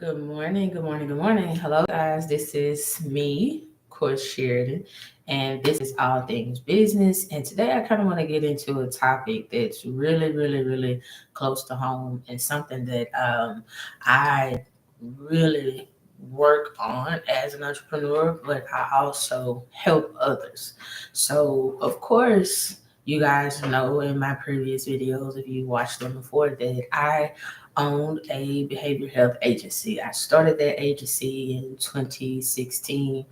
Good morning, good morning, good morning. Hello, guys. This is me, Coach Sheridan, and this is All Things Business. And today I kind of want to get into a topic that's really close to home and something that I really work on as an entrepreneur, but I also help others. So, of course, you guys know in my previous videos, if you watched them before, that I owned a behavioral health agency. I started that agency in 2016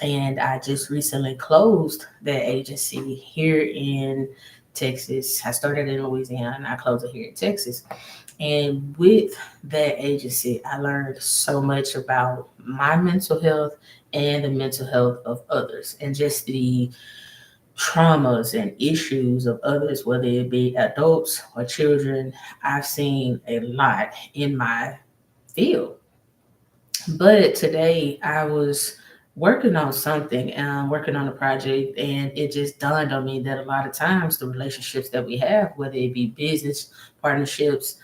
and I just recently closed that agency here in Texas. I started in Louisiana and I closed it here in Texas. And with that agency, I learned so much about my mental health and the mental health of others and just the traumas and issues of others, whether it be adults or children. I've seen a lot in my field. But today I was working on something, working on a project, and it just dawned on me that a lot of times the relationships that we have, whether it be business partnerships,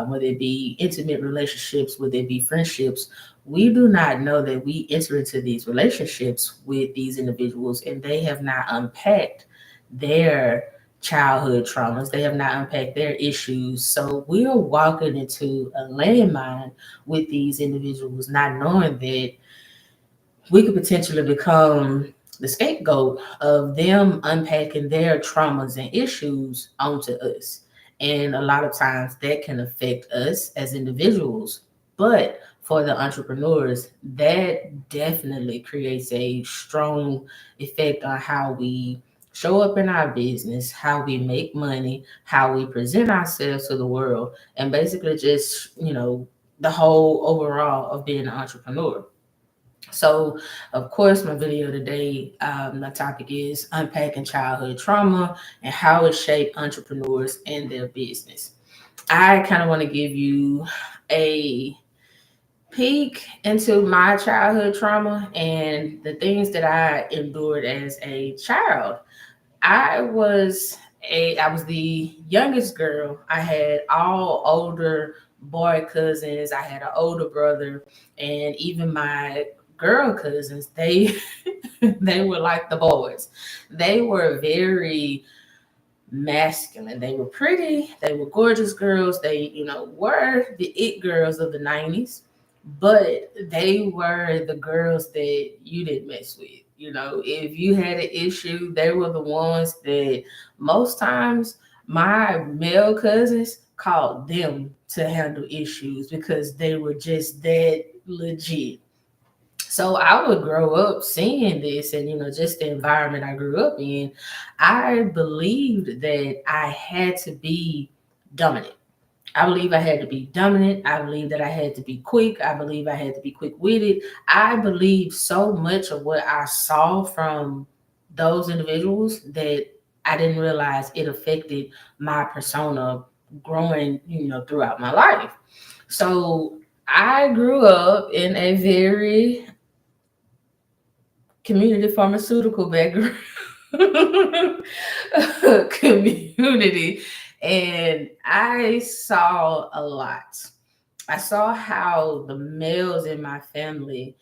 whether it be intimate relationships, whether it be friendships, we do not know that we enter into these relationships with these individuals and they have not unpacked their childhood traumas. They have not unpacked their issues. So we're walking into a landmine with these individuals, not knowing that we could potentially become the scapegoat of them unpacking their traumas and issues onto us. And a lot of times that can affect us as individuals. But for the entrepreneurs, that definitely creates a strong effect on how we show up in our business, how we make money, how we present ourselves to the world, and basically just, the whole overall of being an entrepreneur. So, of course, my video today, the topic is unpacking childhood trauma and how it shaped entrepreneurs and their business. I kind of want to give you a peek into my childhood trauma and the things that I endured as a child. I was the youngest girl. I had all older boy cousins. I had an older brother, and even my girl cousins, they they were like the boys. They were very masculine. They were pretty. They were gorgeous girls. They, were the it girls of the 90s, but they were the girls that you didn't mess with. If you had an issue, they were the ones that most times my male cousins called them to handle issues because they were just that legit. So I would grow up seeing this and, just the environment I grew up in. I believed that I had to be dominant. I believe I had to be dominant. I believe that I had to be quick. I believe I had to be quick witted. I believe so much of what I saw from those individuals that I didn't realize it affected my persona growing, throughout my life. So I grew up in a very community pharmaceutical background community, and I saw a lot. I saw how the males in my family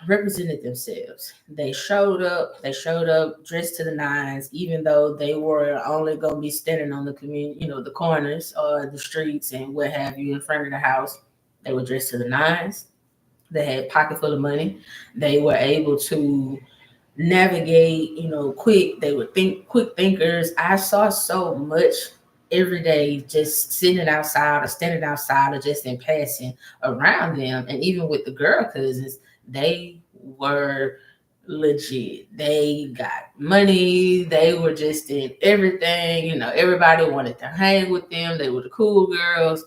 represented themselves. They showed up dressed to the nines, even though they were only gonna be standing on the community, the corners or the streets and what have you in front of the house. They were dressed to the nines. They had a pocket full of money. They were able to navigate, quick. They would think quick thinkers. I saw so much every day just sitting outside or standing outside or just in passing around them. And even with the girl cousins, they were legit. They got money. They were just in everything. Everybody wanted to hang with them. They were the cool girls.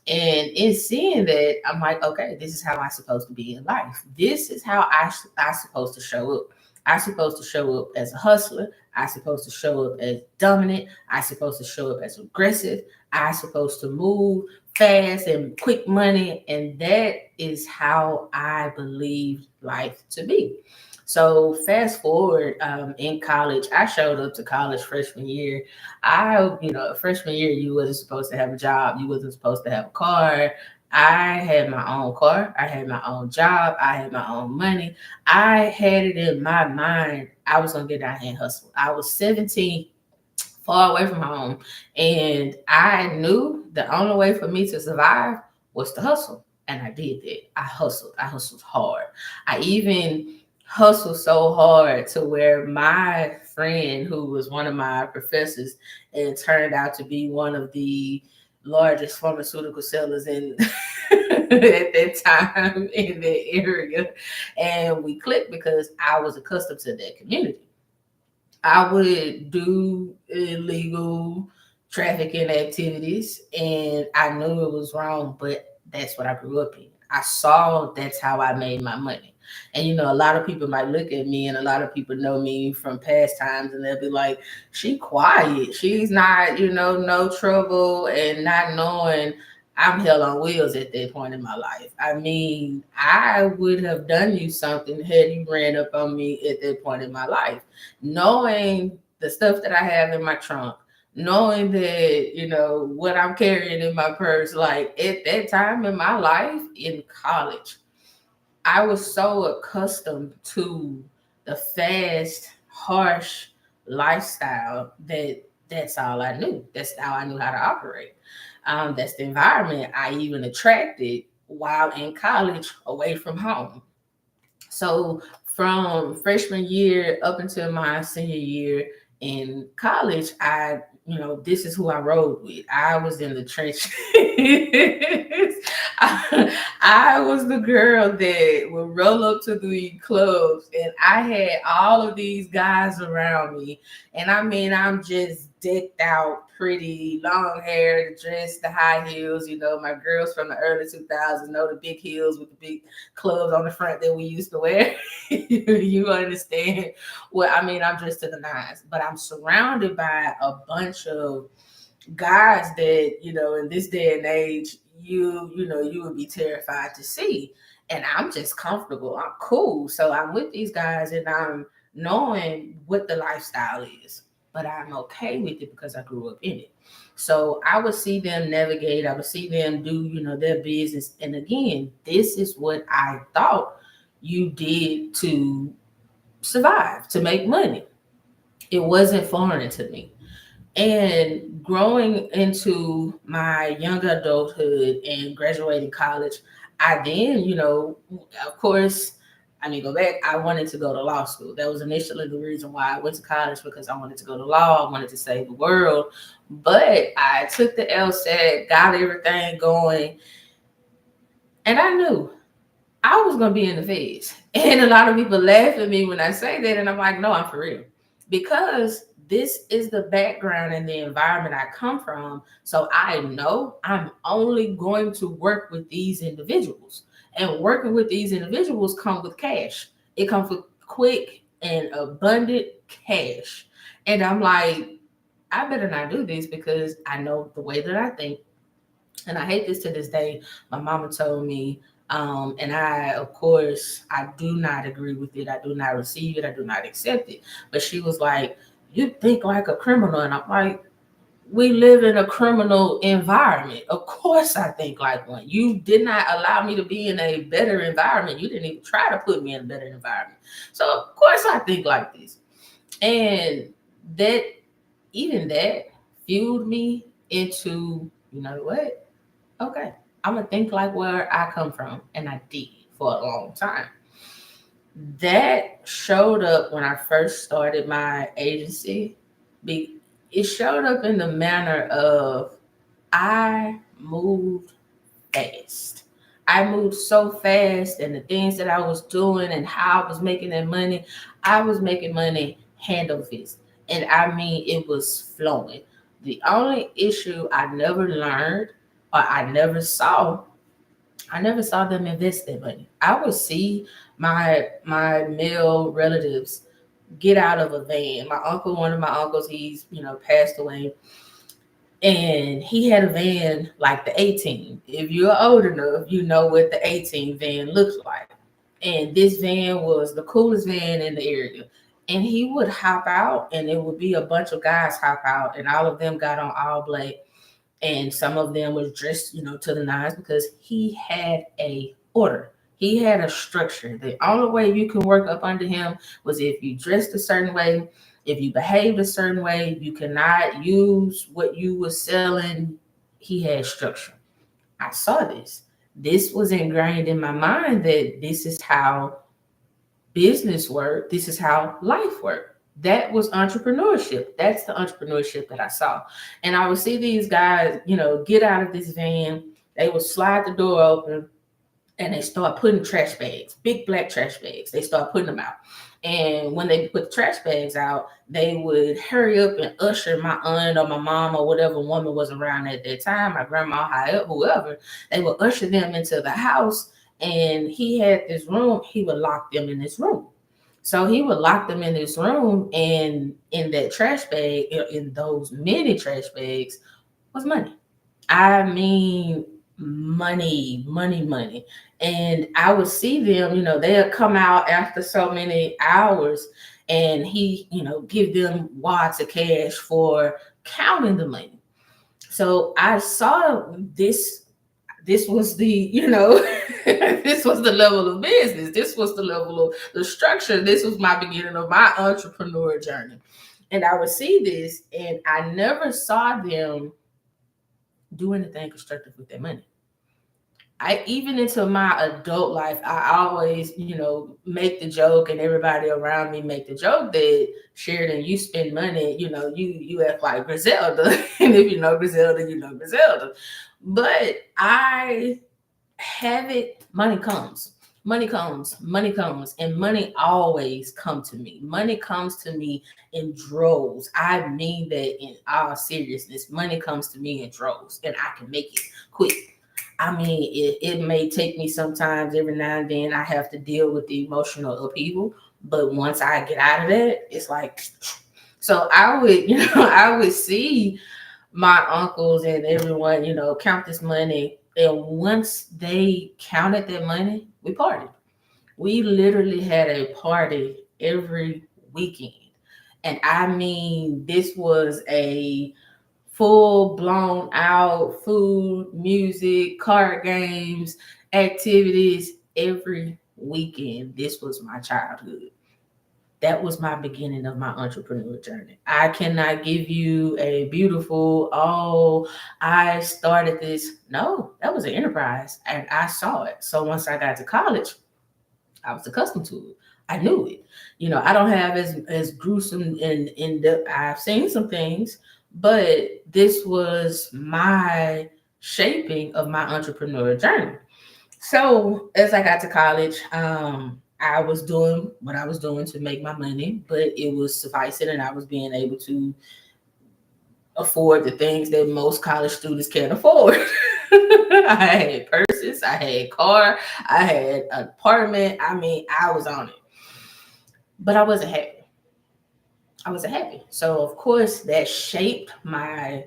And in seeing that, I'm like, okay, this is how I'm supposed to be in life. This is how I supposed to show up. I'm supposed to show up as a hustler. I'm supposed to show up as dominant. I'm supposed to show up as aggressive. I'm supposed to move fast and quick money. And that is how I believe life to be. So fast forward, in college, I showed up to college freshman year. Freshman year, you wasn't supposed to have a job. You wasn't supposed to have a car. I had my own car. I had my own job. I had my own money. I had it in my mind I was gonna get out here and hustle. I was 17, far away from home. And I knew the only way for me to survive was to hustle. And I did that. I hustled. I hustled hard. I even hustled so hard to where my friend, who was one of my professors and turned out to be one of the largest pharmaceutical sellers in at that time in that area. And we clicked because I was accustomed to that community. I would do illegal trafficking activities, and I knew it was wrong, but that's what I grew up in. I saw that's how I made my money. And a lot of people might look at me, and a lot of people know me from past times, and they'll be like, she quiet. She's not, no trouble, and not knowing I'm hell on wheels at that point in my life. I mean, I would have done you something had you ran up on me at that point in my life. Knowing the stuff that I have in my trunk, knowing that, what I'm carrying in my purse, like at that time in my life in college, I was so accustomed to the fast, harsh lifestyle that that's all I knew. That's how I knew how to operate. That's the environment I even attracted while in college away from home. So from freshman year up until my senior year in college, this is who I rode with. I was in the trenches. I was the girl that would roll up to the clubs, and I had all of these guys around me. And I mean, I'm just decked out, pretty, long hair, the dress, the high heels. My girls from the early 2000s know the big heels with the big clubs on the front that we used to wear. You understand what I mean? I'm dressed to the nines, but I'm surrounded by a bunch of guys that in this day and age you would be terrified to see. And I'm just comfortable, I'm cool, so I'm with these guys and I'm knowing what the lifestyle is, but I'm okay with it because I grew up in it. So I would see them navigate, I would see them do their business. And again, this is what I thought you did to survive, to make money. It wasn't foreign to me. And growing into my young adulthood and graduating college, I then, of course, I mean, go back, I wanted to go to law school. That was initially the reason why I went to college, because I wanted to go to law. I wanted to save the world. But I took the LSAT, got everything going, and I knew I was going to be in the feds. And a lot of people laugh at me when I say that. And I'm like, no, I'm for real. Because this is the background and the environment I come from. So I know I'm only going to work with these individuals. And working with these individuals come with cash. It comes with quick and abundant cash. And I'm like, I better not do this because I know the way that I think. And I hate this to this day. My mama told me, and I, of course, I do not agree with it. I do not receive it. I do not accept it. But she was like, you think like a criminal. And I'm like, we live in a criminal environment. Of course I think like one. You did not allow me to be in a better environment. You didn't even try to put me in a better environment. So of course I think like this. And that, even that fueled me into, you know what? Okay, I'm gonna think like where I come from, and I did for a long time. That showed up when I first started my agency. It showed up in the manner of I moved fast. I moved so fast, and the things that I was doing and how I was making that money, I was making money hand over fist. And I mean, it was flowing. The only issue I never learned or I never saw them invest their money. I would see my male relatives get out of a van. My uncle, one of my uncles, he's passed away, and he had a van like the 18. If you're old enough, you know what the 18 van looks like. And this van was the coolest van in the area. And he would hop out, and it would be a bunch of guys hop out, and all of them got on all black, and some of them was dressed, to the nines, because he had a order. He had a structure. The only way you can work up under him was if you dressed a certain way, if you behaved a certain way. You cannot use what you were selling. He had structure. I saw this. This was ingrained in my mind that this is how business worked. This is how life worked. That was entrepreneurship. That's the entrepreneurship that I saw. And I would see these guys, get out of this van. They would slide the door open, and they start putting trash bags, big black trash bags. They start putting them out. And when they put the trash bags out, they would hurry up and usher my aunt or my mom or whatever woman was around at that time, my grandma, whoever. They would usher them into the house. And he had this room. He would lock them in this room. So he would lock them in this room, and in that trash bag, in those many trash bags, was money. I mean, money, money, money. And I would see them, they'll come out after so many hours, and he, give them wads of cash for counting the money. So I saw this. This was the, this was the level of business. This was the level of the structure. This was my beginning of my entrepreneur journey. And I would see this, and I never saw them do anything constructive with their money. I even into my adult life, I always, make the joke, and everybody around me make the joke that Sheridan, you spend money, you act like Griselda. And if you know Griselda, you know Griselda. But I have it, money comes. Money comes, money comes, and money always come to me. Money comes to me in droves. I mean that in all seriousness. Money comes to me in droves, and I can make it quick. I mean, it may take me sometimes, every now and then, I have to deal with the emotional upheaval. But once I get out of that, it's like, so I would, I would see my uncles and everyone, count this money. And once they counted that money, we partied. We literally had a party every weekend. And I mean, this was a full blown out food, music, card games, activities every weekend. This was my childhood. That was my beginning of my entrepreneur journey. I cannot give you a beautiful, oh, I started this. No, that was an enterprise, and I saw it. So once I got to college, I was accustomed to it. I knew it. I don't have as gruesome and in depth. I've seen some things, but this was my shaping of my entrepreneur journey. So as I got to college, I was doing what I was doing to make my money, but it was sufficing, and I was being able to afford the things that most college students can't afford. I had purses, I had car, I had an apartment. I mean, I was on it, but I wasn't happy. I wasn't happy. So of course that shaped my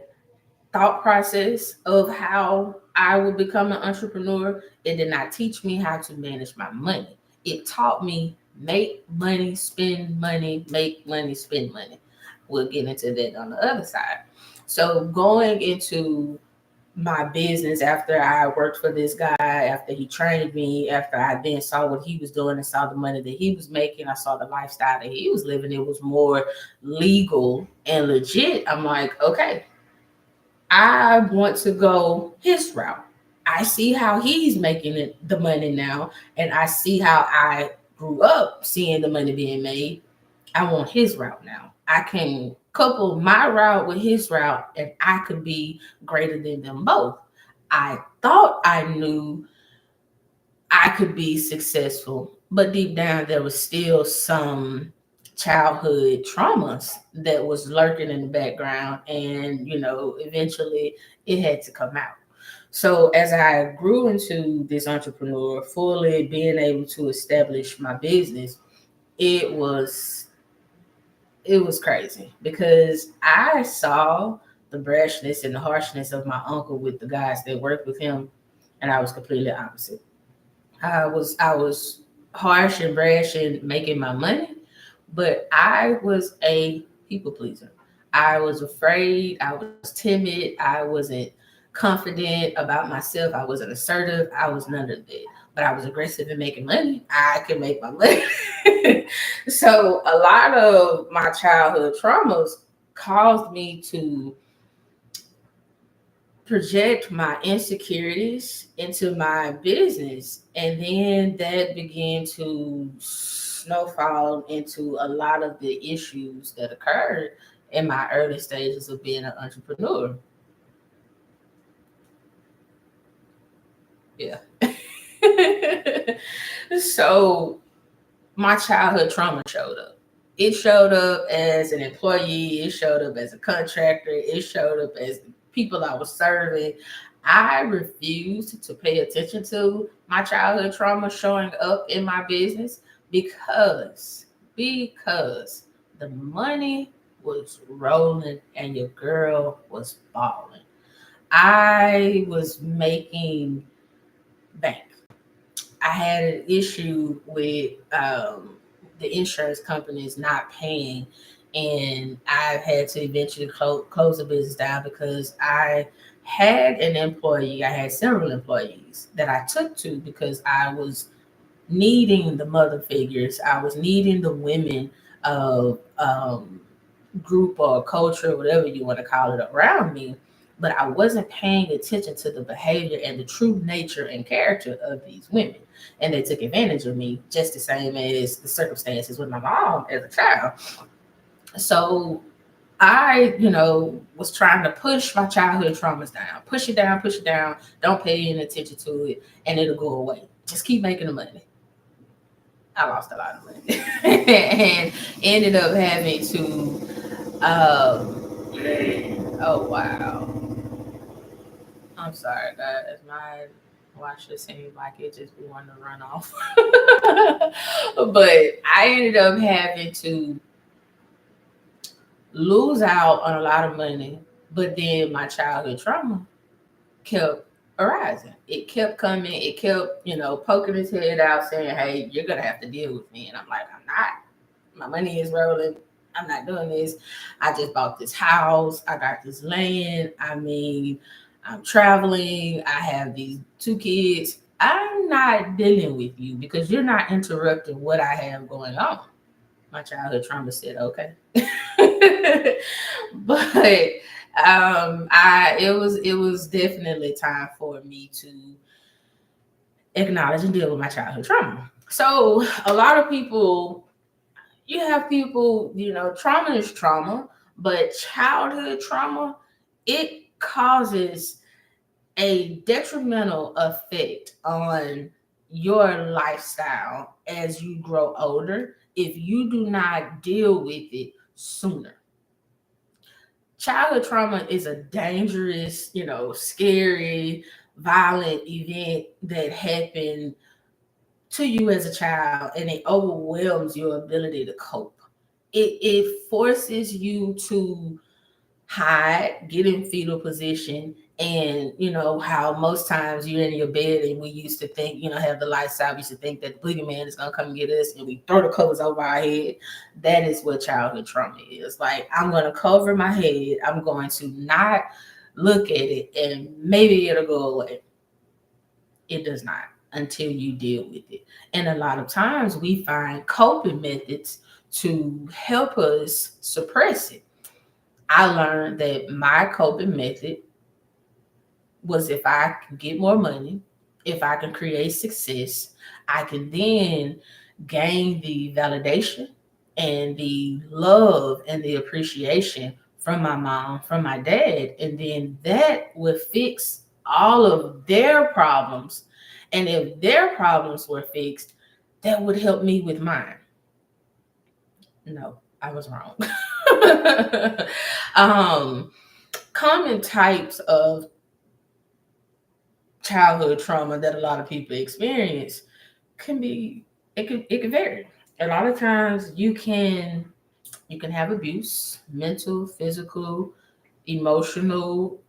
thought process of how I would become an entrepreneur. It did not teach me how to manage my money. It taught me make money, spend money, make money, spend money. We'll get into that on the other side. So going into my business after I worked for this guy, after he trained me, after I then saw what he was doing and saw the money that he was making, I saw the lifestyle that he was living. It was more legal and legit. I'm like, okay, I want to go his route. I see how he's making the money now, and I see how I grew up seeing the money being made. I want his route now. I can couple my route with his route, and I could be greater than them both. I thought I knew I could be successful, but deep down there was still some childhood traumas that was lurking in the background, and eventually it had to come out. So as I grew into this entrepreneur, fully being able to establish my business, it was crazy, because I saw the brashness and the harshness of my uncle with the guys that worked with him, and I was completely opposite. I was harsh and brash in making my money, but I was a people pleaser. I was afraid, I was timid, I wasn't confident about myself, I wasn't assertive, I was none of that. But I was aggressive in making money. I could make my money. So a lot of my childhood traumas caused me to project my insecurities into my business, and then that began to snowfall into a lot of the issues that occurred in my early stages of being an entrepreneur. Yeah. So my childhood trauma showed up. It showed up as an employee, it showed up as a contractor, it showed up as the people I was serving. I refused to pay attention to my childhood trauma showing up in my business because the money was rolling and your girl was balling. I was making bank. I had an issue with the insurance companies not paying, and I've had to eventually close the business down because I had an employee. I had several employees that I took to because I was needing the mother figures. I was needing the women of group or culture, whatever you want to call it, around me. But I wasn't paying attention to the behavior and the true nature and character of these women. And they took advantage of me just the same as the circumstances with my mom as a child. So I, was trying to push my childhood traumas down, push it down, don't pay any attention to it, and it'll go away. Just keep making the money. I lost a lot of money and ended up having to, oh wow. I'm sorry, guys. My watch just seemed like it just wanted to run off. But I ended up having to lose out on a lot of money. But then my childhood trauma kept arising. It kept coming. It kept, poking its head out saying, hey, you're going to have to deal with me. And I'm like, I'm not. My money is rolling. I'm not doing this. I just bought this house. I got this land. I mean, I'm traveling. I have these two kids. I'm not dealing with you because you're not interrupting what I have going on. My childhood trauma said, okay. But I it was definitely time for me to acknowledge and deal with my childhood trauma. So a lot of people, you have people, trauma is trauma, but childhood trauma, it causes a detrimental effect on your lifestyle as you grow older if you do not deal with it sooner. Childhood trauma is a dangerous, scary, violent event that happened to you as a child, and it overwhelms your ability to cope. It forces you to hide, get in fetal position, and how most times you're in your bed and we used to think, have the lights out, we used to think that the boogeyman is gonna come get us and we throw the covers over our head. That is what childhood trauma is. Like, I'm gonna cover my head, I'm going to not look at it, and maybe it'll go away. It does not until you deal with it. And a lot of times we find coping methods to help us suppress it. I learned that my coping method was if I can get more money, if I can create success, I can then gain the validation and the love and the appreciation from my mom, from my dad. And then that would fix all of their problems. And if their problems were fixed, that would help me with mine. No, I was wrong. um, Common types of childhood trauma that a lot of people experience can be, it can vary. A lot of times you can have abuse, mental, physical, emotional,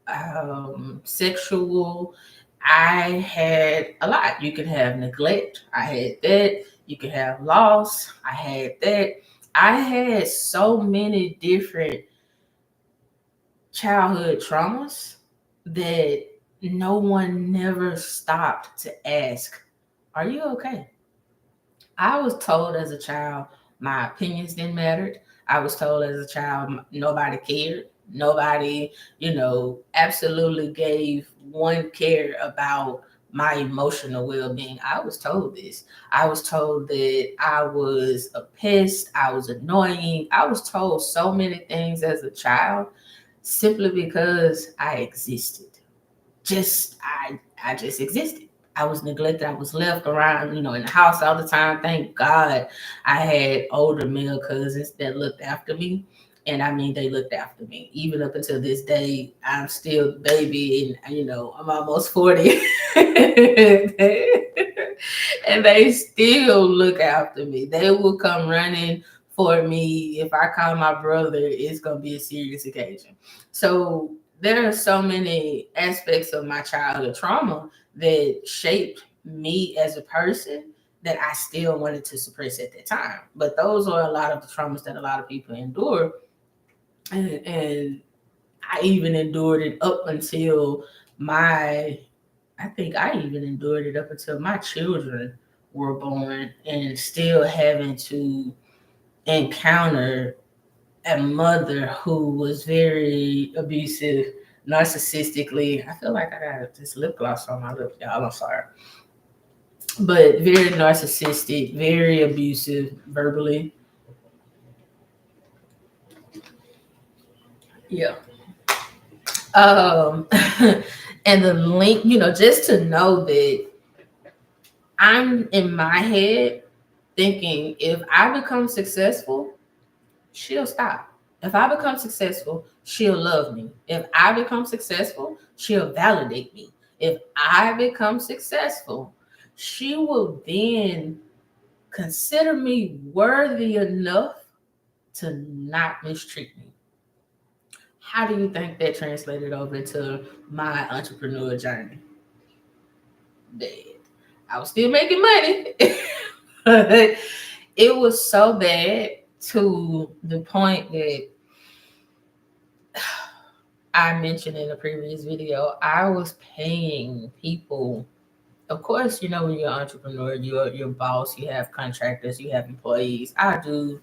sexual. I had a lot. You can have neglect. I had that. You can have loss. I had that. I had so many different childhood traumas that no one never stopped to ask, "Are you okay?" I was told as a child my opinions didn't matter. I was told as a child nobody cared. Nobody, absolutely gave one care about my emotional well being. I was told this. I was told that I was a pest. I was annoying. I was told so many things as a child simply because I existed. I just existed. I was neglected. I was left around, in the house all the time. Thank God I had older male cousins that looked after me. And I mean, they looked after me. Even up until this day, I'm still the baby and, I'm almost 40. And they still look after me. They will come running for me. If I call my brother, it's going to be a serious occasion. So there are so many aspects of my childhood trauma that shaped me as a person that I still wanted to suppress at that time. But those are a lot of the traumas that a lot of people endure. And I even endured it up until I think I even endured it up until my children were born and still having to encounter a mother who was very abusive, narcissistically. I feel like I got this lip gloss on my lip, y'all. I'm sorry. But very narcissistic, very abusive verbally. Yeah. Um, and the link, just to know that I'm in my head thinking if I become successful, she'll stop. If I become successful, she'll love me. If I become successful, she'll validate me. If I become successful, she will then consider me worthy enough to not mistreat me. How do you think that translated over to my entrepreneur journey? Bad. I was still making money. But it was so bad to the point that I mentioned in a previous video, I was paying people. Of course, when you're an entrepreneur, you're your boss, you have contractors, you have employees. I do,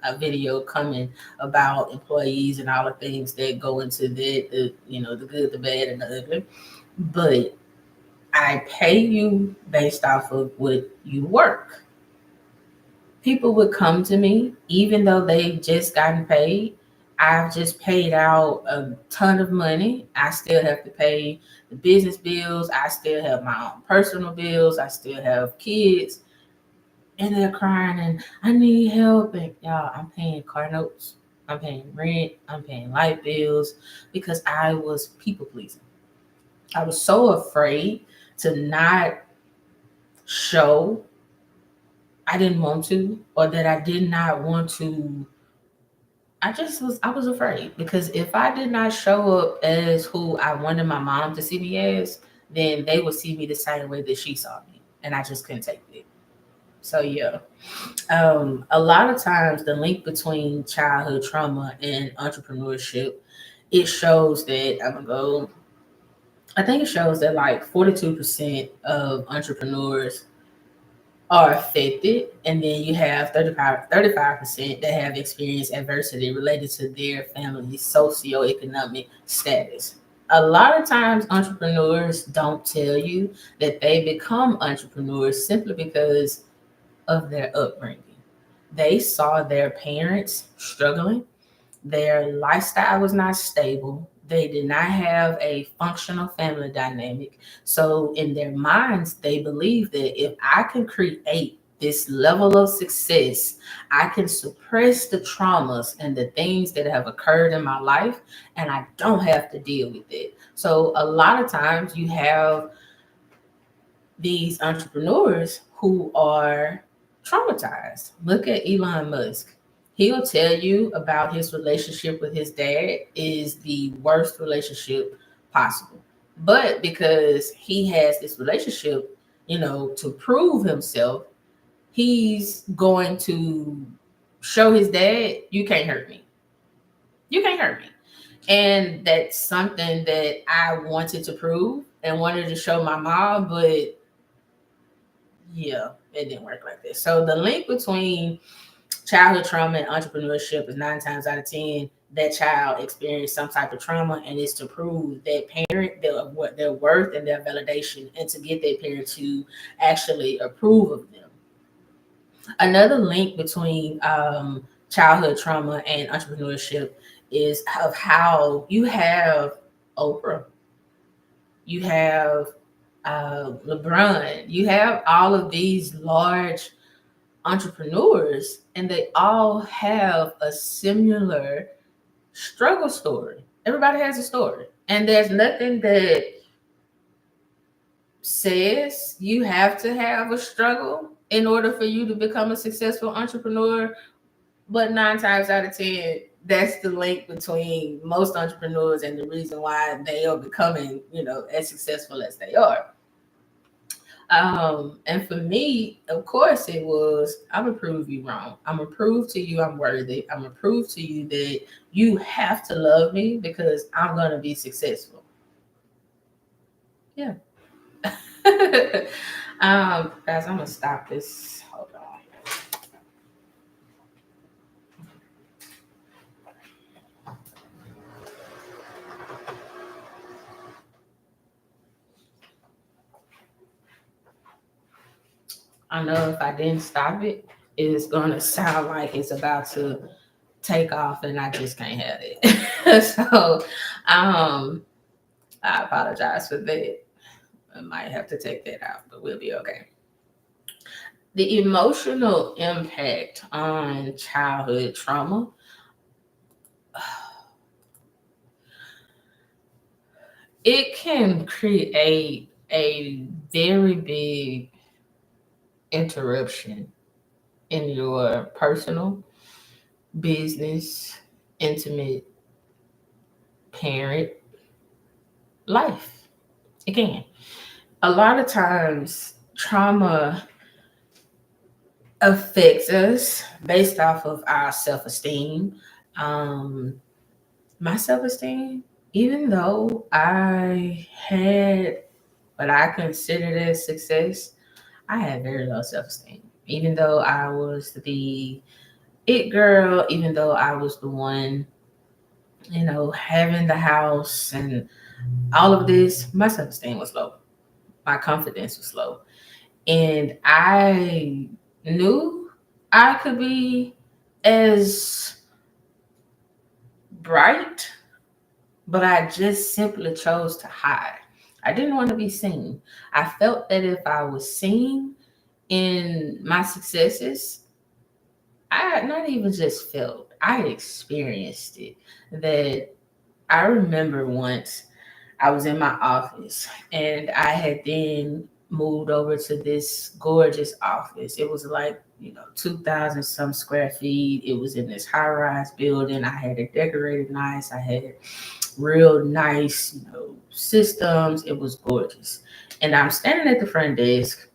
a video coming about employees and all the things that go into the good, the bad, and the ugly. But I pay you based off of what you work. People would come to me, even though they just gotten paid. I've just paid out a ton of money. I still have to pay the business bills. I still have my own personal bills. I still have kids. And they're crying and I need help. And y'all, I'm paying car notes. I'm paying rent. I'm paying light bills because I was people pleasing. I was so afraid to not show I didn't want to, or that I did not want to. I was afraid because if I did not show up as who I wanted my mom to see me as, then they would see me the same way that she saw me. And I just couldn't take it. So yeah. A lot of times the link between childhood trauma and entrepreneurship, it shows that I think it shows that like 42% of entrepreneurs are affected, and then you have 35% that have experienced adversity related to their family's socioeconomic status. A lot of times, entrepreneurs don't tell you that they become entrepreneurs simply because of their upbringing. They saw their parents struggling, their lifestyle was not stable. They did not have a functional family dynamic. So, in their minds, they believe that if I can create this level of success, I can suppress the traumas and the things that have occurred in my life, and I don't have to deal with it. So, a lot of times, you have these entrepreneurs who are traumatized. Look at Elon Musk. He'll tell you about his relationship with his dad is the worst relationship possible. But because he has this relationship, to prove himself, he's going to show his dad, you can't hurt me. You can't hurt me. And that's something that I wanted to prove and wanted to show my mom, but yeah, it didn't work like this. So the link between childhood trauma and entrepreneurship is 9 times out of 10 that child experienced some type of trauma, and it's to prove that parent their worth and their validation, and to get their parent to actually approve of them. Another link between childhood trauma and entrepreneurship is of how you have Oprah, you have LeBron, you have all of these large entrepreneurs, and they all have a similar struggle story. Everybody has a story, and there's nothing that says you have to have a struggle in order for you to become a successful entrepreneur. But 9 times out of 10, that's the link between most entrepreneurs and the reason why they are becoming, as successful as they are. And for me, of course, it was, I'm gonna prove you wrong. I'm gonna prove to you I'm worthy. I'm gonna prove to you that you have to love me because I'm gonna be successful. Yeah. Guys, I'm gonna stop this. Hold on. I know if I didn't stop it, it's gonna sound like it's about to take off, and I just can't have it. So, I apologize for that. I might have to take that out, but we'll be okay. The emotional impact on childhood trauma, it can create a very big interruption in your personal, business, intimate parent life. Again, a lot of times trauma affects us based off of our self-esteem. Um, my self-esteem, even though I had what I considered as success, I had very low self-esteem. Even though I was the it girl, even though I was the one, having the house and all of this, my self-esteem was low. My confidence was low. And I knew I could be as bright, but I just simply chose to hide. I didn't want to be seen. I felt that if I was seen in my successes, I had not even just felt, I experienced it. That I remember once I was in my office and I had then moved over to this gorgeous office. It was like, 2,000 some square feet. It was in this high rise building. I had it decorated nice. I had real nice, systems. It was gorgeous. And I'm standing at the front desk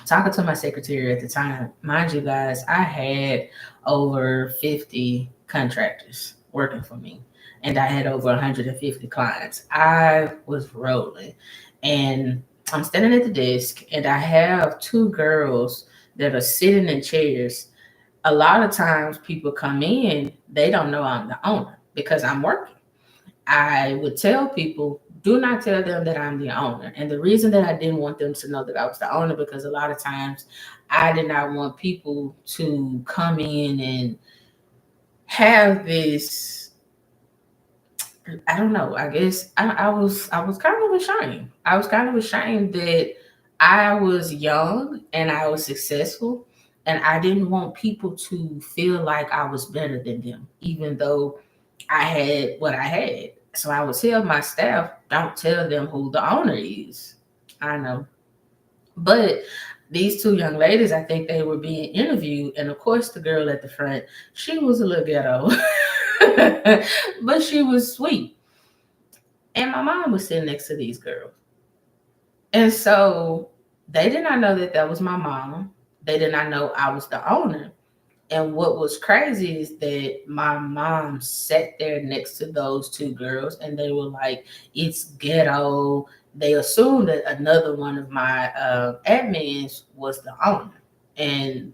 talking to my secretary at the time. Mind you, guys, I had over 50 contractors working for me, and I had over 150 clients. I was rolling, and I'm standing at the desk, and I have two girls that are sitting in chairs. A lot of times, people come in, they don't know I'm the owner because I'm working. I would tell people, do not tell them that I'm the owner. And the reason that I didn't want them to know that I was the owner, because a lot of times I did not want people to come in and have this, I don't know, I guess I was kind of ashamed. I was kind of ashamed that I was young and I was successful, and I didn't want people to feel like I was better than them, even though I had what I had. So I would tell my staff, don't tell them who the owner is. I know. But these two young ladies, I think they were being interviewed. And of course, the girl at the front, she was a little ghetto, but she was sweet. And my mom was sitting next to these girls. And so they did not know that that was my mom. They did not know I was the owner. And what was crazy is that my mom sat there next to those two girls and they were like, it's ghetto. They assumed that another one of my admins was the owner. And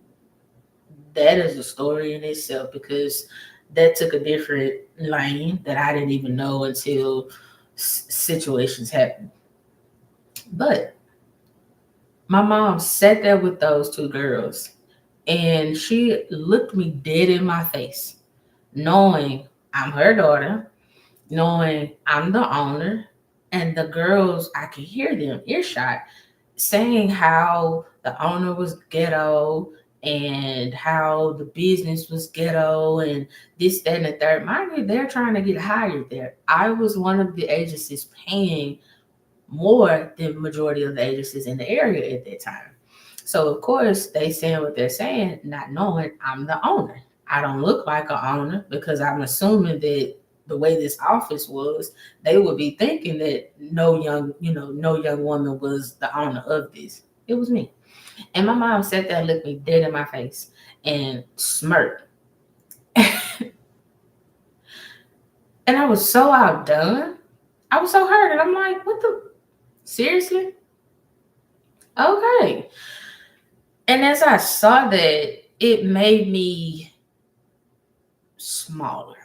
that is a story in itself because that took a different lane that I didn't even know until situations happened. But my mom sat there with those two girls and she looked me dead in my face, knowing I'm her daughter, knowing I'm the owner, and the girls, I could hear them earshot saying how the owner was ghetto and how the business was ghetto and this, that, and the third. Mind you, they're trying to get hired there. I was one of the agencies paying more than majority of the agencies in the area at that time. So of course they saying what they're saying, not knowing I'm the owner. I don't look like an owner because I'm assuming that the way this office was, they would be thinking that no young woman was the owner of this. It was me. And my mom sat there and looked me dead in my face and smirked. And I was so outdone. I was so hurt. And I'm like, what the seriously? Okay. And as I saw that, it made me smaller.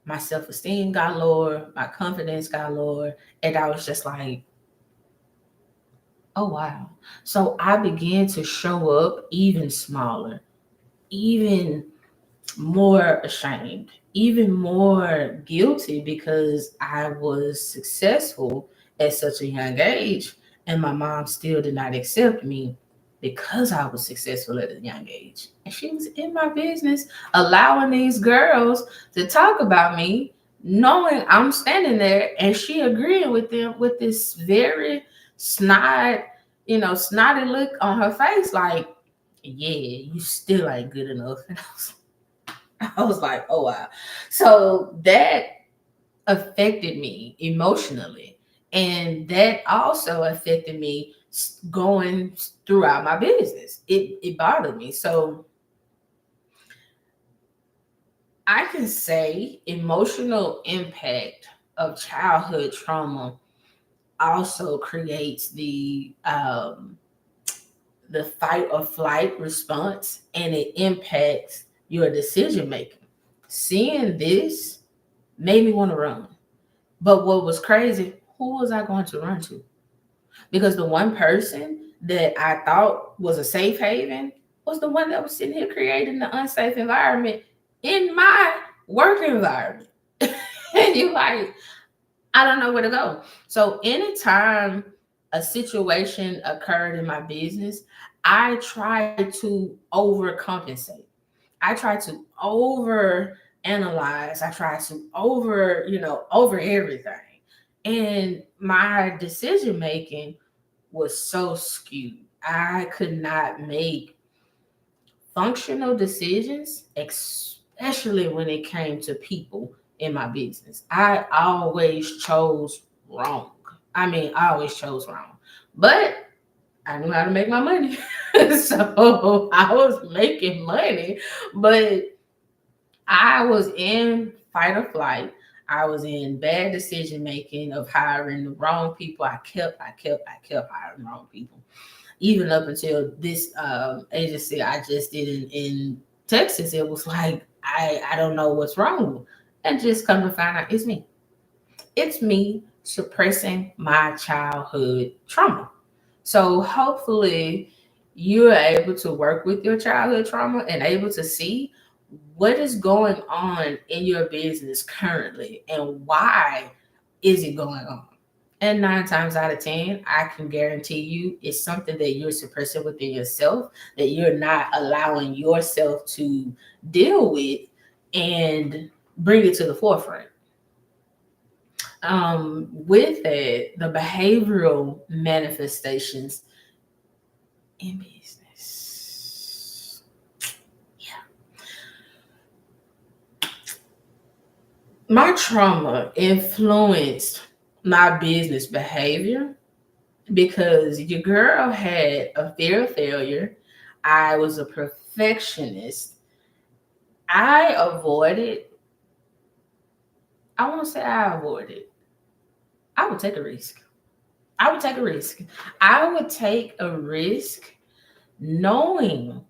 My self esteem got lower, my confidence got lower, and I was just like, oh wow. So I began to show up even smaller, even more ashamed, even more guilty because I was successful at such a young age, and my mom still did not accept me because I was successful at a young age. And she was in my business, allowing these girls to talk about me, knowing I'm standing there, and she agreeing with them with this very snotty look on her face, like, yeah, you still ain't good enough. And I was like, oh wow. So that affected me emotionally. And that also affected me going throughout my business. It bothered me. So I can say emotional impact of childhood trauma also creates the fight or flight response, and it impacts your decision making. Seeing this made me want to run. But what was crazy, who was I going to run to? Because the one person that I thought was a safe haven was the one that was sitting here creating the unsafe environment in my work environment. And you're like, I don't know where to go. So anytime a situation occurred in my business, I tried to overcompensate. I try to over analyze. I try to over everything. And my decision making was so skewed. I could not make functional decisions, especially when it came to people in my business. I always chose wrong. I mean, I always chose wrong. But I knew how to make my money. So I was making money, but I was in fight or flight. I was in bad decision making of hiring the wrong people. I kept hiring wrong people. Even up until this agency I just did in Texas, it was like I don't know what's wrong. And just come to find out it's me. It's me suppressing my childhood trauma. So hopefully you're able to work with your childhood trauma and able to see what is going on in your business currently and why is it going on. And 9 times out of 10, I can guarantee you it's something that you're suppressing within yourself that you're not allowing yourself to deal with and bring it to the forefront. With it, the behavioral manifestations in business. Yeah. My trauma influenced my business behavior because your girl had a fear of failure. I was a perfectionist. I avoided, I won't say I avoided, I would take a risk. I would take a risk. I would take a risk knowing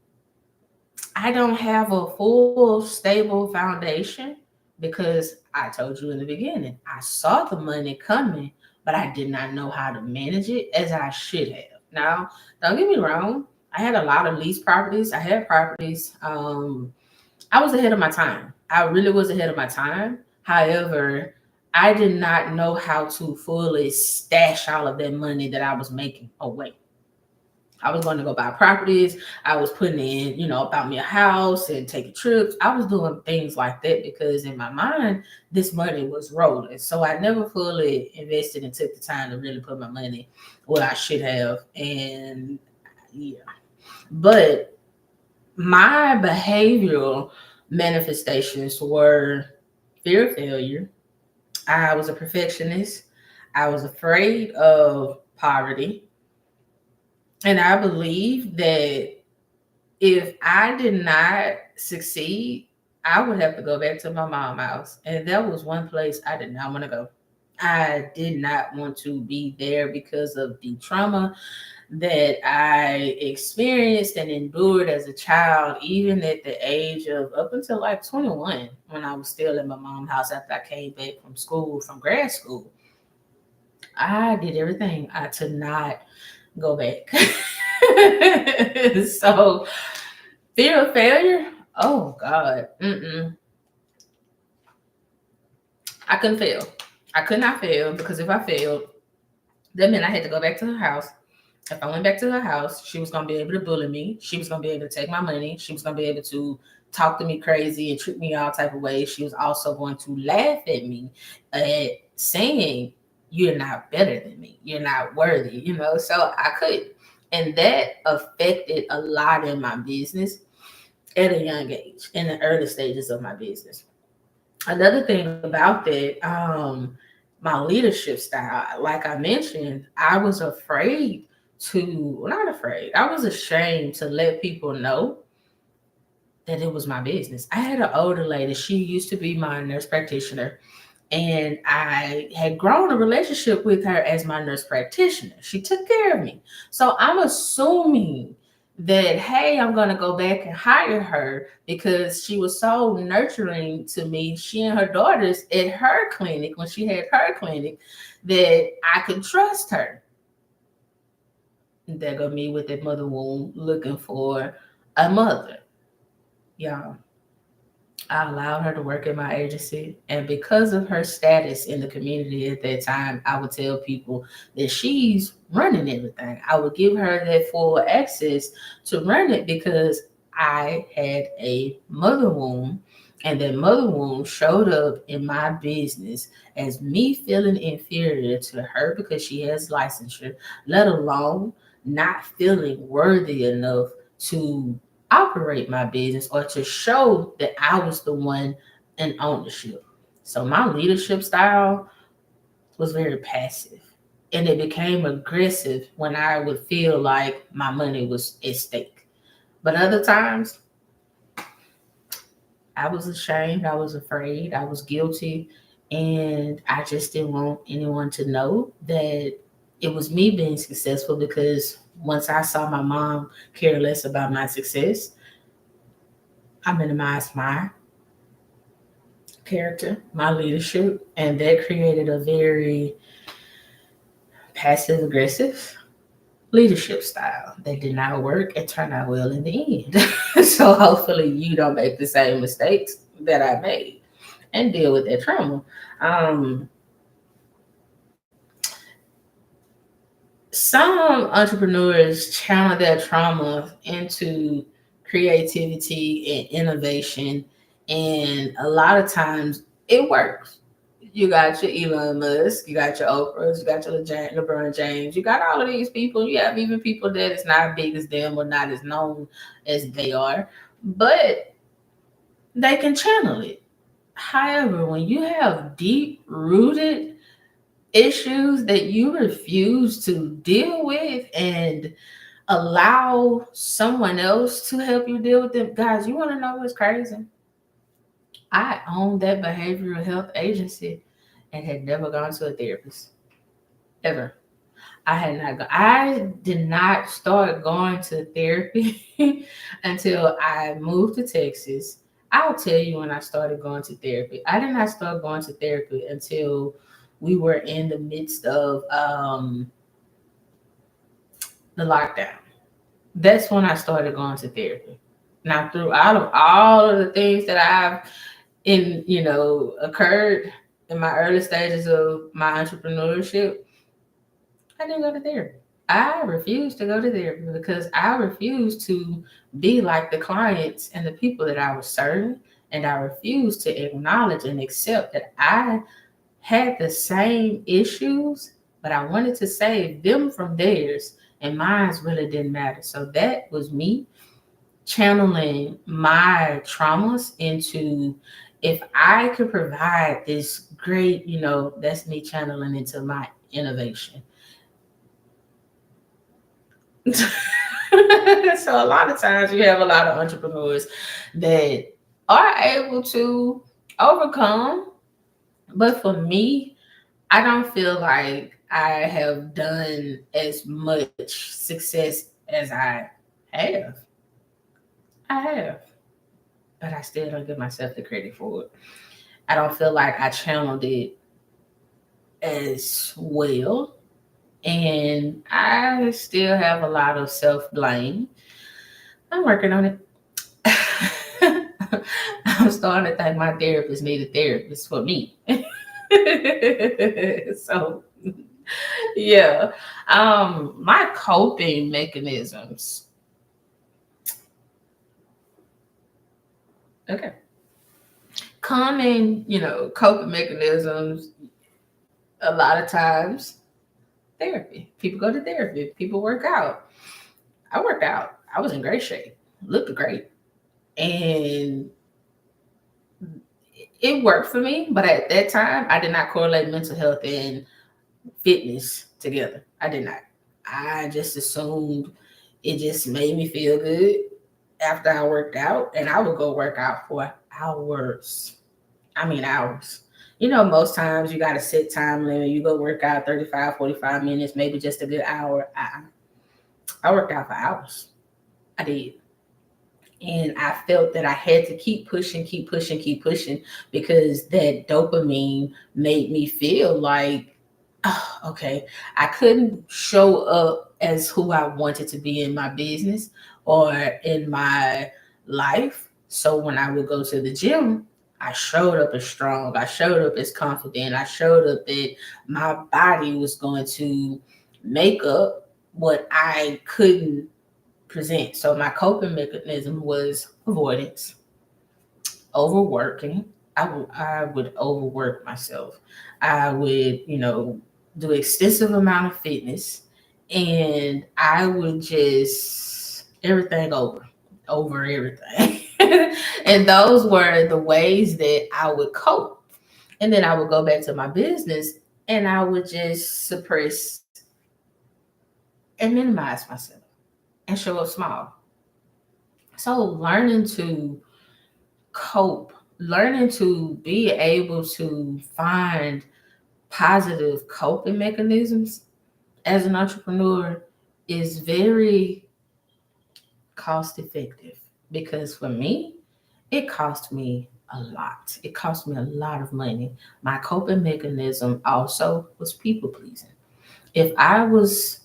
I don't have a full, stable foundation because I told you in the beginning, I saw the money coming, but I did not know how to manage it as I should have. Now, don't get me wrong, I had a lot of lease properties. I had properties. I was ahead of my time. I really was ahead of my time. However, I did not know how to fully stash all of that money that I was making away. I was going to go buy properties. I was putting in, about me a house and taking trips. I was doing things like that because in my mind, this money was rolling. So I never fully invested and took the time to really put my money where I should have. And yeah, but my behavioral manifestations were fear of failure. I was a perfectionist. I was afraid of poverty. And I believe that if I did not succeed, I would have to go back to my mom's house. And that was one place I did not want to go. I did not want to be there because of the trauma that I experienced and endured as a child, even at the age of up until like 21, when I was still in my mom's house after I came back from school, from grad school. I did everything to not go back. So, fear of failure? Oh God. I couldn't fail. I could not fail because if I failed, that meant I had to go back to her house. If I went back to her house, she was gonna be able to bully me. She was gonna be able to take my money. She was gonna be able to talk to me crazy and treat me all type of ways. She was also going to laugh at me at saying, "You're not better than me. You're not worthy." So I could, and that affected a lot in my business at a young age, in the early stages of my business. Another thing about that, my leadership style, like I mentioned, I was afraid to, well, not afraid, I was ashamed to let people know that it was my business. I had an older lady, she used to be my nurse practitioner, and I had grown a relationship with her as my nurse practitioner. She took care of me. So I'm assuming that, hey, I'm going to go back and hire her because she was so nurturing to me, she and her daughters at her clinic, when she had her clinic, that I could trust her. There go me with that mother wound looking for a mother. Y'all, I allowed her to work at my agency. And because of her status in the community at that time, I would tell people that she's running everything. I would give her that full access to run it because I had a mother wound. And that mother wound showed up in my business as me feeling inferior to her because she has licensure, let alone not feeling worthy enough to operate my business or to show that I was the one in ownership. So my leadership style was very passive, and it became aggressive when I would feel like my money was at stake. But other times I was ashamed, I was afraid, I was guilty, and I just didn't want anyone to know that it was me being successful because once I saw my mom care less about my success, I minimized my character, my leadership, and that created a very passive aggressive leadership style that did not work and turned out well in the end. So hopefully you don't make the same mistakes that I made and deal with that trauma. Um, some entrepreneurs channel their trauma into creativity and innovation, and a lot of times it works. You got your Elon Musk, you got your Oprahs, you got your LeBron James, you got all of these people. You have even people that is not as big as them or not as known as they are, but they can channel it. However, when you have deep rooted issues that you refuse to deal with and allow someone else to help you deal with them. Guys, you want to know what's crazy? I owned that behavioral health agency and had never gone to a therapist ever. I did not start going to therapy until I moved to Texas. I'll tell you when I started going to therapy. I did not start going to therapy until we were in the midst of the lockdown. That's when I started going to therapy. Now, throughout of all of the things that I've occurred in my early stages of my entrepreneurship, I didn't go to therapy. I refused to go to therapy because I refused to be like the clients and the people that I was serving. And I refused to acknowledge and accept that I had the same issues, but I wanted to save them from theirs, and mine really didn't matter. So that was me channeling my traumas into, if I could provide this great, that's me channeling into my innovation. So a lot of times you have a lot of entrepreneurs that are able to overcome, but for me, I don't feel like I have done as much success as have. I have, but I still don't give myself the credit for it. I don't feel like I channeled it as well, and I still have a lot of self blame. I'm working on it. I'm starting to think my therapist need a therapist for me. So yeah. My coping mechanisms. Okay. Common, coping mechanisms, a lot of times therapy. People go to therapy. People work out. I worked out. I was in great shape. Looked great. And it worked for me, but at that time I did not correlate mental health and fitness together. I did not. I just assumed it just made me feel good after I worked out, and I would go work out for hours. I mean, hours. Most times you got a set time limit. You go work out 35, 45 minutes, maybe just a good hour. I worked out for hours. I did. And I felt that I had to keep pushing, keep pushing, keep pushing, because that dopamine made me feel like, oh, okay, I couldn't show up as who I wanted to be in my business or in my life. So when I would go to the gym, I showed up as strong. I showed up as confident. I showed up that my body was going to make up what I couldn't present. So my coping mechanism was avoidance, overworking. I would overwork myself. I would, do extensive amount of fitness, and I would just everything over everything. And those were the ways that I would cope. And then I would go back to my business and I would just suppress and minimize myself and show up small. So learning to cope, learning to be able to find positive coping mechanisms as an entrepreneur is very cost effective, because for me, it cost me a lot. It cost me a lot of money. My coping mechanism also was people pleasing. If I was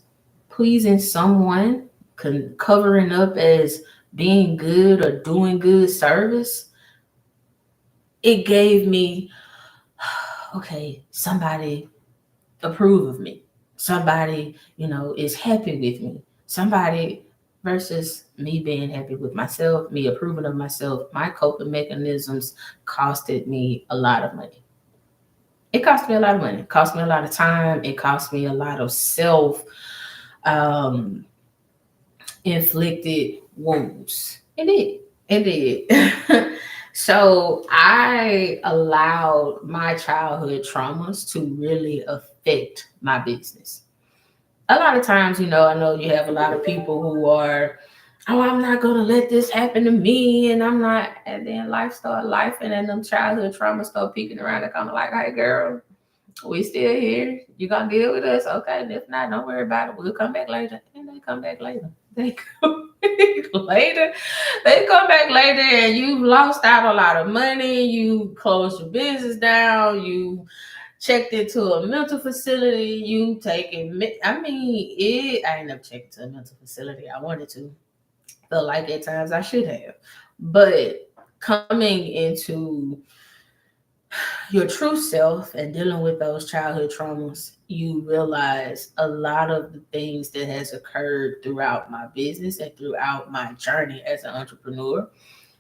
pleasing someone, covering up as being good or doing good service, it gave me, okay, somebody approve of me. Somebody, is happy with me. Somebody, versus me being happy with myself, me approving of myself. My coping mechanisms costed me a lot of money. It cost me a lot of money. It cost me a lot of time. It cost me a lot of self um, inflicted wounds. It did. It did. So I allowed my childhood traumas to really affect my business. A lot of times, I know you have a lot of people who are, oh, I'm not gonna let this happen to me, and I'm not. And then life start life, and then them childhood traumas start peeking around. They're kind of like, hey, girl, we still here. You gonna deal with us? Okay. And if not, don't worry about it. We'll come back later. And they come back later. They come back later. They come back later and you've lost out a lot of money. You closed your business down. You checked into a mental facility. You taking, I mean, I ain't never checked into a mental facility. I wanted to. Feel like at times I should have. But coming into your true self and dealing with those childhood traumas, you realize a lot of the things that has occurred throughout my business and throughout my journey as an entrepreneur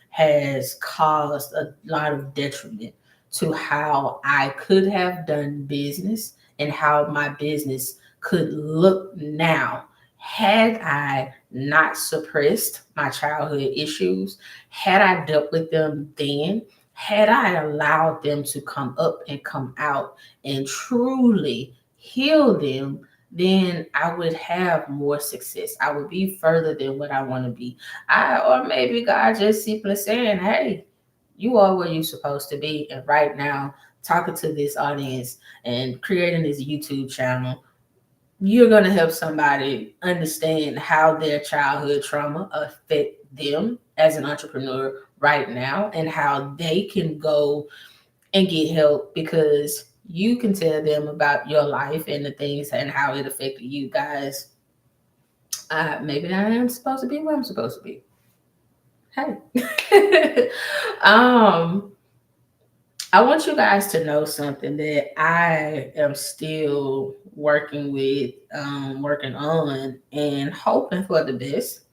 has caused a lot of detriment to how I could have done business and how my business could look now had I not suppressed my childhood issues, had I dealt with them then, had I allowed them to come up and come out and truly heal them, then I would have more success. I would be further than what I want to be. Or maybe God just simply saying, hey, you are where you're supposed to be. And right now, talking to this audience and creating this YouTube channel, you're going to help somebody understand how their childhood trauma affect them as an entrepreneur right now and how they can go and get help because you can tell them about your life and the things and how it affected you guys. Maybe I am supposed to be where I'm supposed to be. Hey. um, I want you guys to know something that I am still working with, working on, and hoping for the best.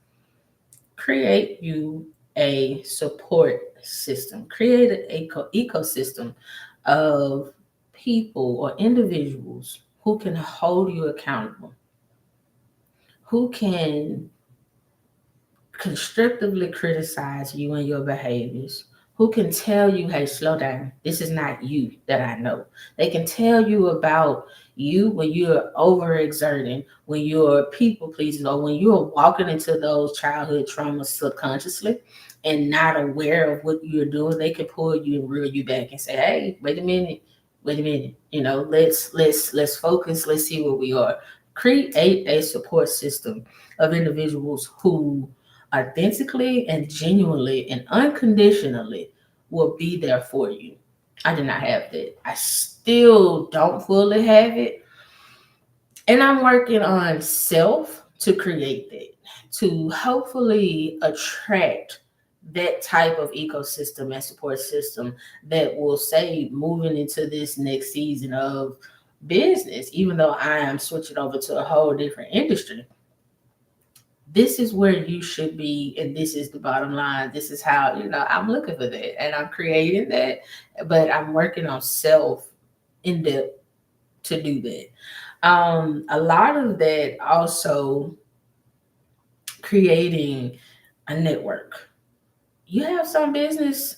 Create you a support system. Create an ecosystem of people or individuals who can hold you accountable, who can constructively criticize you and your behaviors, who can tell you, hey, slow down. This is not you that I know. They can tell you about you when you're overexerting, when you're people pleasing, or when you're walking into those childhood traumas subconsciously and not aware of what you're doing. They can pull you and reel you back and say, hey, wait a minute. Wait a minute. Let's focus. Let's see where we are. Create a support system of individuals who authentically and genuinely and unconditionally will be there for you. I did not have that. I still don't fully have it. And I'm working on self to create that, to hopefully attract that type of ecosystem and support system that will say moving into this next season of business, even though I am switching over to a whole different industry, this is where you should be and this is the bottom line. This is how I'm looking for that and I'm creating that, but I'm working on self in depth to do that. A lot of that also creating a network. You have some business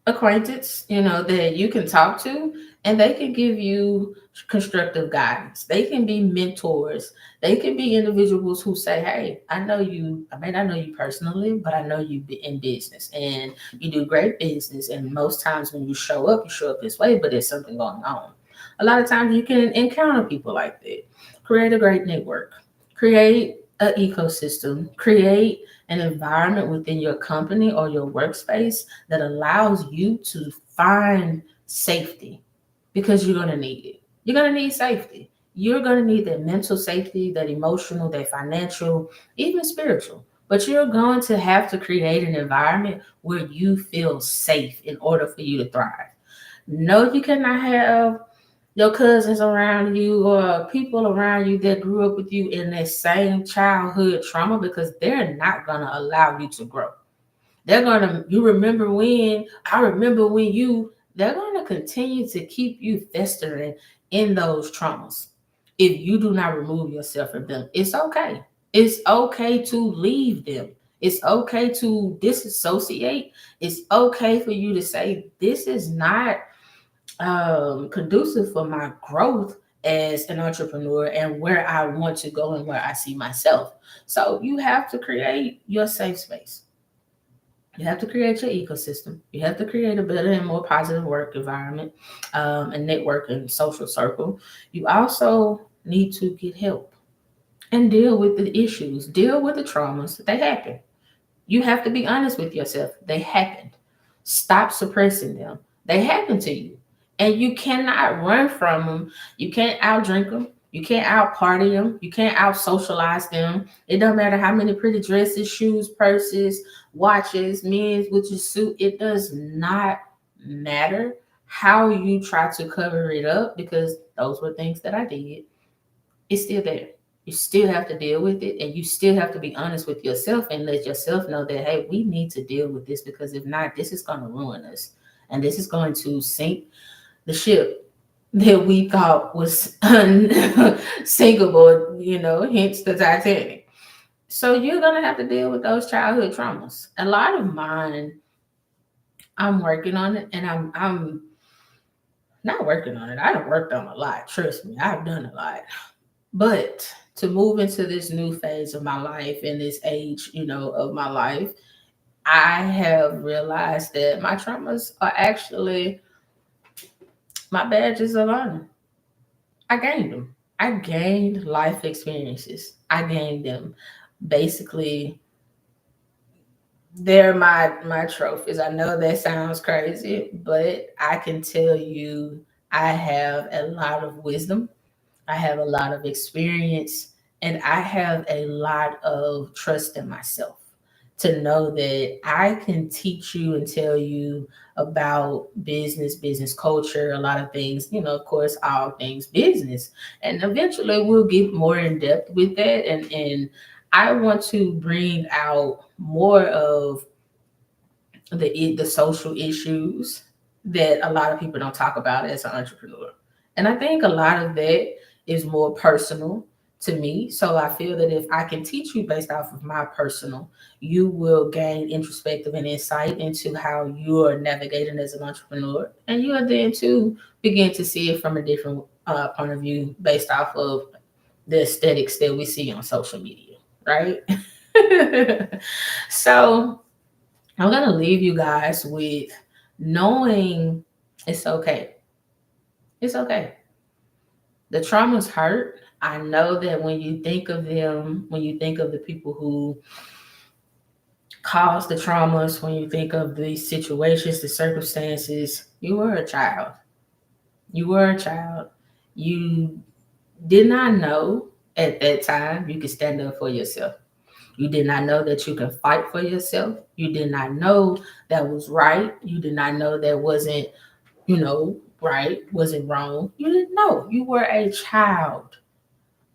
acquaintance, that you can talk to, and they can give you constructive guidance. They can be mentors. They can be individuals who say, hey, I know you, I may not know you personally, but I know you in business and you do great business. And most times when you show up this way, but there's something going on. A lot of times you can encounter people like that. Create a great network. Create an ecosystem. Create an environment within your company or your workspace that allows you to find safety because you're going to need it. You're going to need safety. You're going to need that mental safety, that emotional, that financial, even spiritual. But you're going to have to create an environment where you feel safe in order for you to thrive. No, you cannot have your cousins around you or people around you that grew up with you in that same childhood trauma because they're not going to allow you to grow. They're going to, I remember when they're going to continue to keep you festering in those traumas. If you do not remove yourself from them, it's okay. It's okay to leave them. It's okay to disassociate. It's okay for you to say, this is not conducive for my growth as an entrepreneur and where I want to go and where I see myself. So you have to create your safe space. You have to create your ecosystem. You have to create a better and more positive work environment, and network and social circle. You also need to get help and deal with the issues, deal with the traumas that they happen. You have to be honest with yourself. They happened. Stop suppressing them. They happen to you. And you cannot run from them. You can't out drink them. You can't out party them. You can't out socialize them. It don't matter how many pretty dresses, shoes, purses, watches, men's with your suit. It does not matter how you try to cover it up, because those were things that I did. It's still there. You still have to deal with it, and you still have to be honest with yourself and let yourself know that, hey, we need to deal with this, because if not, this is going to ruin us, and this is going to sink the ship that we thought was unsinkable, hence the Titanic. So you're going to have to deal with those childhood traumas. A lot of mine, I'm working on it, and I'm not working on it. I done worked on a lot. Trust me, I've done a lot. But to move into this new phase of my life and this age, of my life, I have realized that my traumas are actually my badges of honor. I gained them. I gained life experiences. I gained them. Basically, they're my trophies. I know that sounds crazy, but I can tell you I have a lot of wisdom. I have a lot of experience, and I have a lot of trust in myself to know that I can teach you and tell you about business culture, a lot of things, of course, all things business. And eventually we'll get more in depth with that. And I want to bring out more of the social issues that a lot of people don't talk about as an entrepreneur. And I think a lot of that is more personal to me. So I feel that if I can teach you based off of my personal, you will gain introspective and insight into how you are navigating as an entrepreneur. And you are then to begin to see it from a different point of view based off of the aesthetics that we see on social media, right? So I'm going to leave you guys with knowing it's okay. It's okay. The traumas hurt. I know that when you think of them, when you think of the people who caused the traumas, when you think of these situations, the circumstances, you were a child. You were a child. You did not know at that time you could stand up for yourself. You did not know that you can fight for yourself. You did not know that was right. You did not know that wasn't, right, wasn't wrong. You didn't know. You were a child.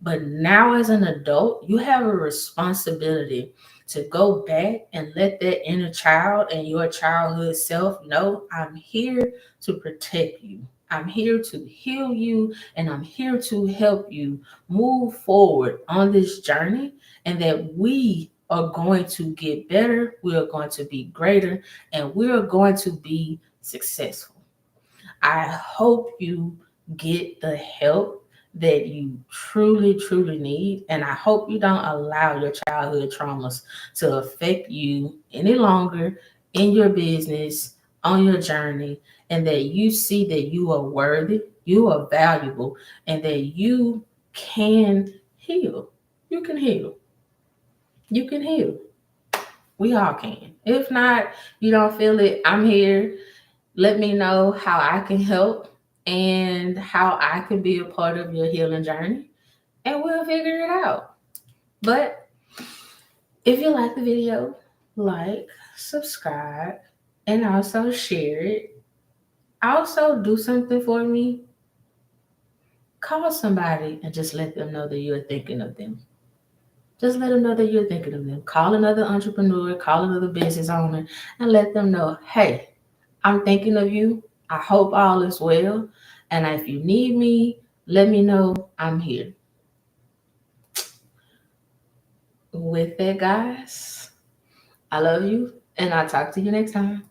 But now, as an adult, you have a responsibility to go back and let that inner child and your childhood self know, I'm here to protect you. I'm here to heal you, and I'm here to help you move forward on this journey, and that we are going to get better, we are going to be greater, and we are going to be successful. I hope you get the help that you truly, truly need. And I hope you don't allow your childhood traumas to affect you any longer in your business, on your journey, and that you see that you are worthy, you are valuable, and that you can heal. You can heal. You can heal. We all can. If not, you don't feel it, I'm here. Let me know how I can help and how I can be a part of your healing journey, and we'll figure it out. But if you like the video, like, subscribe, and also share it. Also, do something for me. Call somebody and just let them know that you're thinking of them. Just let them know that you're thinking of them. Call another entrepreneur, call another business owner, and let them know, hey, I'm thinking of you. I hope all is well. And if you need me, let me know. I'm here. With that, guys, I love you, and I'll talk to you next time.